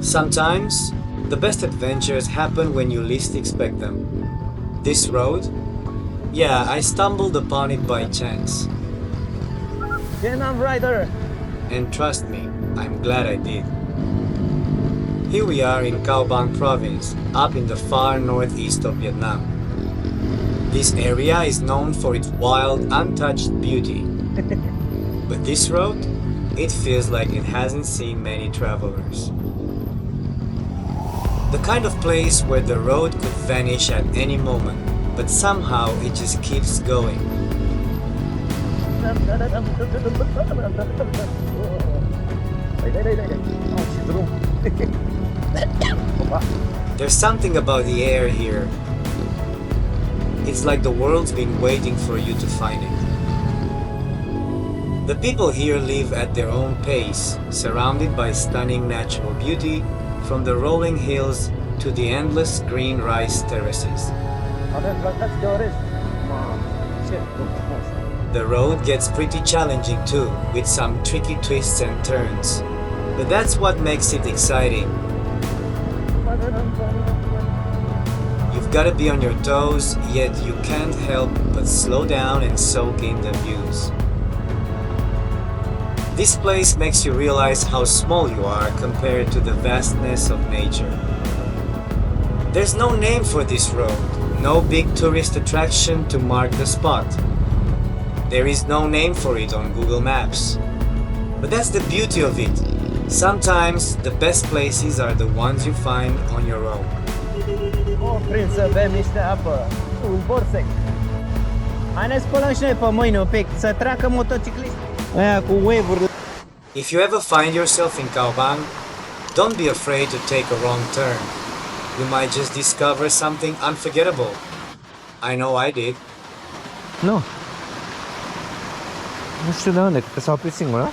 Sometimes, the best adventures happen when you least expect them. This road? Yeah, I stumbled upon it by chance. Vietnam rider. And trust me, I'm glad I did. Here we are in Cao Bang province, up in the far northeast of Vietnam. This area is known for its wild, untouched beauty. But this road, it feels like it hasn't seen many travelers. The kind of place where the road could vanish at any moment, but somehow it just keeps going. There's something about the air here. It's like the world's been waiting for you to find it. The people here live at their own pace, surrounded by stunning natural beauty, from the rolling hills to the endless green rice terraces. The road gets pretty challenging too, with some tricky twists and turns. But that's what makes it exciting. You've got to be on your toes, yet you can't help but slow down and soak in the views. This place makes you realize how small you are compared to the vastness of nature. There's no name for this road, no big tourist attraction to mark the spot. There is no name for it on Google Maps. But that's the beauty of it. Sometimes the best places are the ones you find on your own. Oprim să bem niște apă. Un borsec. Hai ne spălăm și noi pe mâini un pic, să treacă motocicliști. Aia cu wave-uri. If you ever find yourself in Cao Bang, don't be afraid to take a wrong turn. You might just discover something unforgettable. I know I did. Nu. Nu știu de unde, cred că s-a oprit singur, da?